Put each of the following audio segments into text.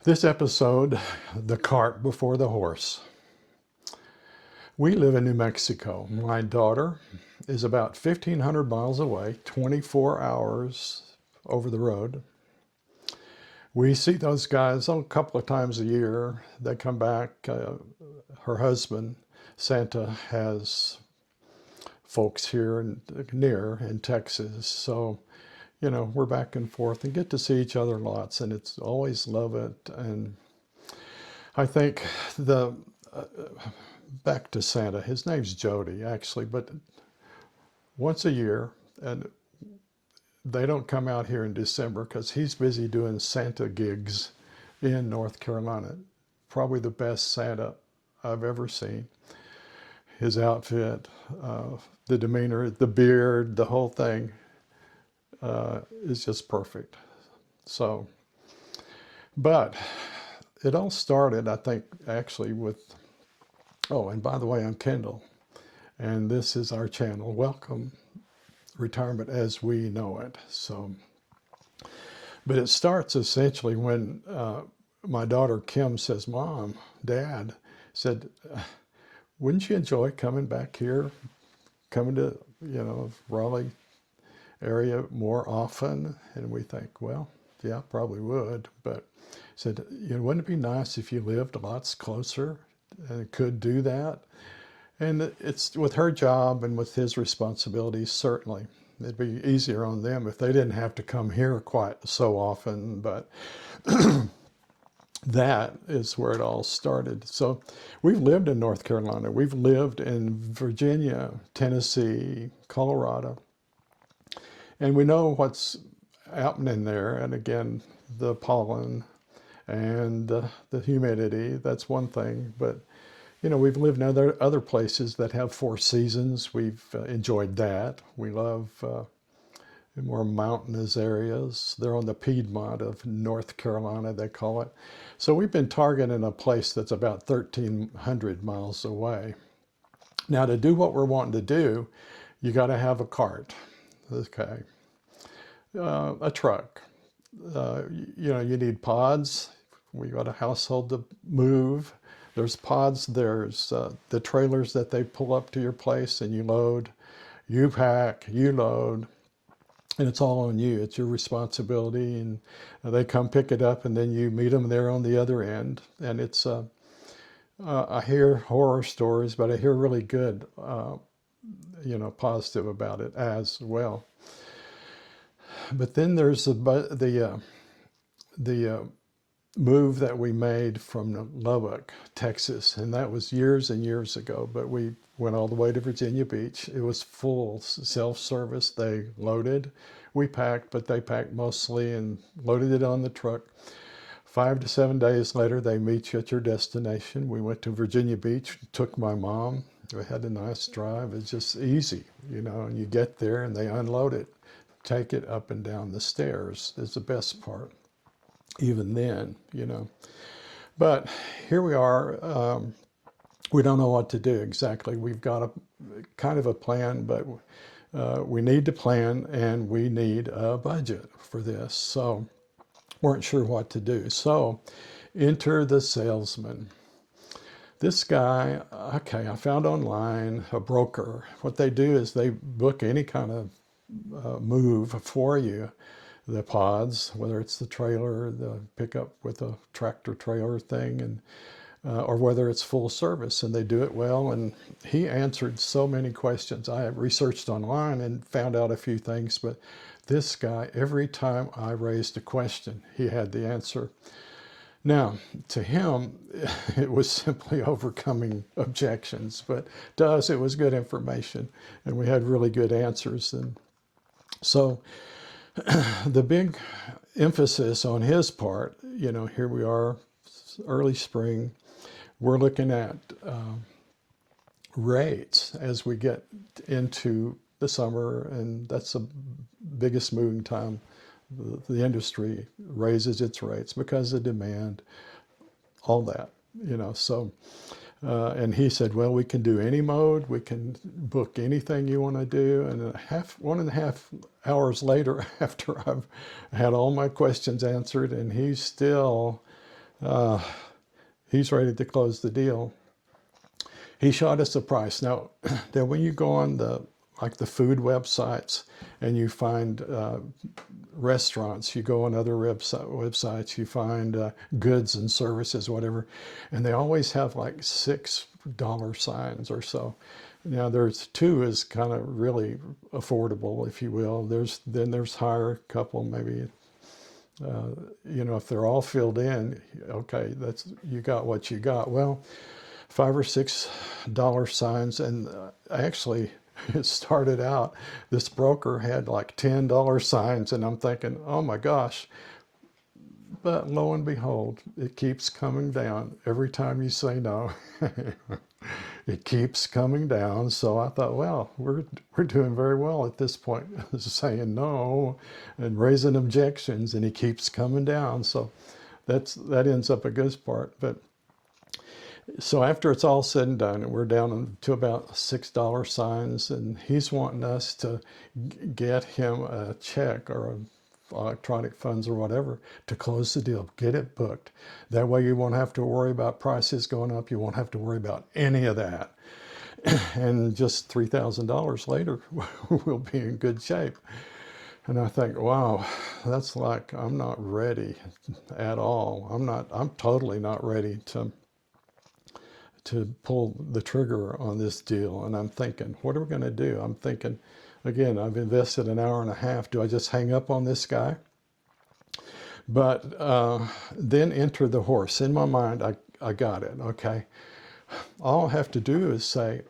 This episode, The Cart Before the Horse. We live in New Mexico. My daughter is about 1,500 miles away, 24 hours over the road. We see those guys a couple of times a year. They come back. Her husband, Santa, has folks here near in Texas. So, we're back and forth and get to see each other lots, and it's always love it. And I think back to Santa, his name's Jody actually, but once a year, and they don't come out here in December because he's busy doing Santa gigs in North Carolina. Probably the best Santa I've ever seen. His outfit, the demeanor, the beard, the whole thing is just perfect. So, but it all started, I think, actually with, oh, and by the way, I'm Kendall, and this is our channel. Welcome, Retirement as We Know It. So, but it starts essentially when my daughter Kim says, Mom, Dad, said, wouldn't you enjoy coming back here, coming to, Raleigh area more often? And we think, well, yeah, probably would. But said, wouldn't it be nice if you lived lots closer and could do that? And it's with her job and with his responsibilities, certainly. It'd be easier on them if they didn't have to come here quite so often. But that is where it all started. So we've lived in North Carolina. We've lived in Virginia, Tennessee, Colorado. And we know what's happening there. And again, the pollen and the humidity, that's one thing. But, we've lived in other places that have 4 seasons. We've enjoyed that. We love more mountainous areas. They're on the Piedmont of North Carolina, they call it. So we've been targeting a place that's about 1,300 miles away. Now, to do what we're wanting to do, you got to have a cart, okay, a truck. You need pods. We got a household to move. There's pods. There's the trailers that they pull up to your place and you load, you pack, you load. And it's all on you. It's your responsibility. And they come pick it up and then you meet them there on the other end. And it's, I hear horror stories, but I hear really good, positive about it as well. But then there's the move that we made from Lubbock, Texas, and that was years and years ago, but we went all the way to Virginia Beach. It was full self-service. They loaded, we packed, but they packed mostly and loaded it on the truck. 5 to 7 days later, they meet you at your destination. We went to Virginia Beach, took my mom. We had a nice drive. It's just easy, and you get there and they unload it. Take it up and down the stairs is the best part. Even then, But here we are. We don't know what to do exactly. We've got a kind of a plan, but we need to plan and we need a budget for this. So weren't sure what to do. So enter the salesman. This guy, okay, I found online a broker. What they do is they book any kind of move for you. The pods, whether it's the trailer, the pickup with a tractor trailer thing, and or whether it's full service, and they do it well. And he answered so many questions. I have researched online and found out a few things, but this guy, every time I raised a question, he had the answer. Now, to him, it was simply overcoming objections, but to us, it was good information, and we had really good answers. And so the big emphasis on his part, here we are, early spring, we're looking at rates as we get into the summer, and that's the biggest moving time. The industry raises its rates because of demand, all that, so. And he said, well, we can do any mode. We can book anything you want to do. And 1.5 hours later, after I've had all my questions answered, and he's still Uh, he's ready to close the deal. He shot us a price. Now, then when you go on the food websites and you find restaurants, you go on other websites, you find goods and services, whatever, and they always have like $6 signs or so. Now there's two is kind of really affordable, if you will. There's higher, couple maybe. If they're all filled in, okay, that's you got what you got. Well, $5 or $6 signs, and actually, it started out. This broker had like $10 signs, and I'm thinking, oh my gosh. But lo and behold, it keeps coming down every time you say no. It keeps coming down. So I thought, well, we're doing very well at this point, saying no and raising objections, and he keeps coming down. So that ends up a good part. But so after it's all said and done, and we're down to about $6 signs, and he's wanting us to get him a check or electronic funds or whatever to close the deal, get it booked. That way you won't have to worry about prices going up. You won't have to worry about any of that. And just $3,000 later, we'll be in good shape. And I think, wow, that's like, I'm not ready at all. I'm totally not ready to pull the trigger on this deal. And I'm thinking, what are we going to do? I'm thinking, again, I've invested an hour and a half. Do I just hang up on this guy? But then enter the horse. In my mind, I got it. Okay. All I have to do is say,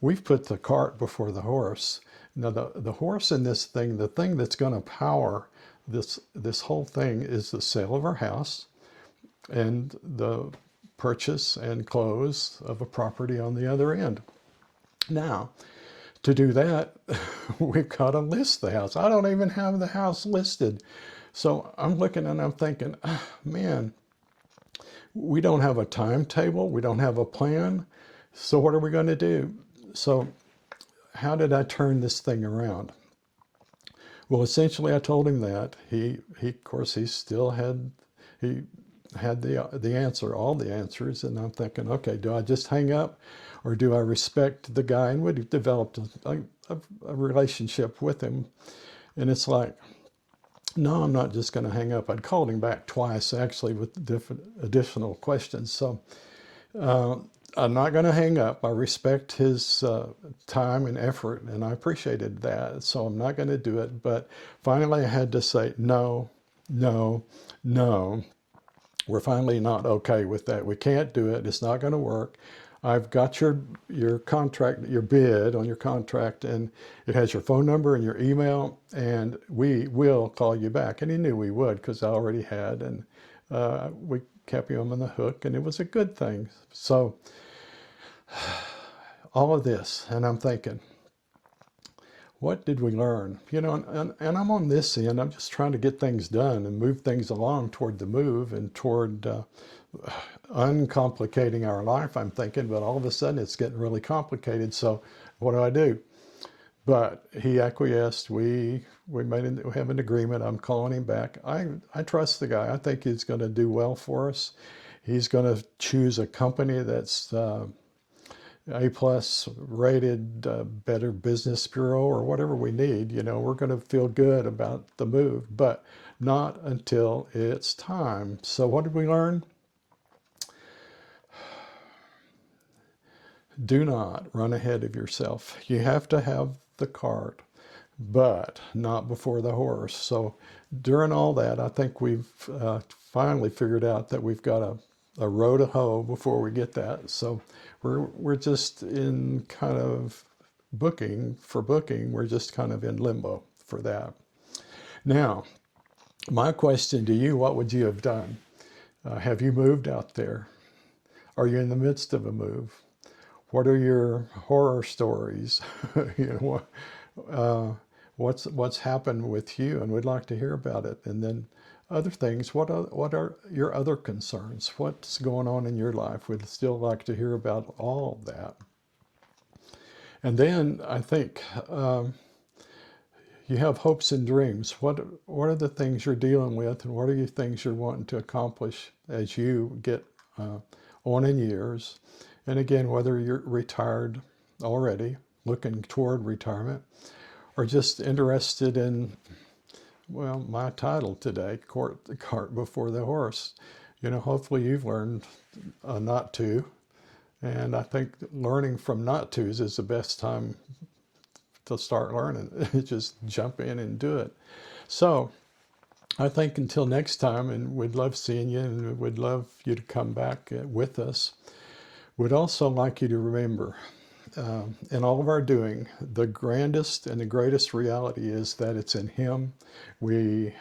we've put the cart before the horse. Now, the horse in this thing, the thing that's going to power this whole thing is the sale of our house and the purchase and close of a property on the other end. Now, to do that, we've got to list the house. I don't even have the house listed. So I'm looking and I'm thinking, man, we don't have a timetable. We don't have a plan. So what are we going to do? So how did I turn this thing around? Well, essentially I told him that he of course, he had the answer, all the answers. And I'm thinking, okay, do I just hang up or do I respect the guy? And we've developed a relationship with him. And it's like, no, I'm not just going to hang up. I'd called him back twice, actually, with different additional questions. So I'm not going to hang up. I respect his time and effort, and I appreciated that. So I'm not going to do it. But finally, I had to say, no, no, no. We're finally not okay with that. We can't do it. It's not going to work. I've got your contract, your bid on your contract, and it has your phone number and your email, and we will call you back. And he knew we would because I already had, and we kept him on the hook, and it was a good thing. So all of this, and I'm thinking, what did we learn? And I'm on this end. I'm just trying to get things done and move things along toward the move and toward uncomplicating our life, I'm thinking. But all of a sudden, it's getting really complicated. So what do I do? But he acquiesced. We have an agreement. I'm calling him back. I trust the guy. I think he's going to do well for us. He's going to choose a company that's A+ rated, Better Business Bureau or whatever we need. We're going to feel good about the move, but not until it's time. So what did we learn? Do not run ahead of yourself. You have to have the cart, but not before the horse. So during all that, I think we've finally figured out that we've got a row to hoe before we get that. So we're just in kind of booking. We're just kind of in limbo for that. Now, my question to you, what would you have done? Have you moved out there? Are you in the midst of a move? What are your horror stories? What's happened with you? And we'd like to hear about it. And then other things, what are your other concerns? What's going on in your life? We'd still like to hear about all of that. And then I think you have hopes and dreams. What are the things you're dealing with, and what are the things you're wanting to accomplish as you get on in years? And again, whether you're retired already, looking toward retirement, or just interested in, well, my title today, the cart before the horse. Hopefully you've learned not to. And I think learning from not tos is the best time to start learning. Just jump in and do it. So I think until next time, and we'd love seeing you, and we'd love you to come back with us. We'd also like you to remember, in all of our doing, the grandest and the greatest reality is that it's in Him we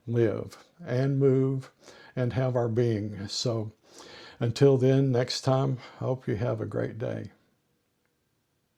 live and move and have our being. So until then, next time, I hope you have a great day.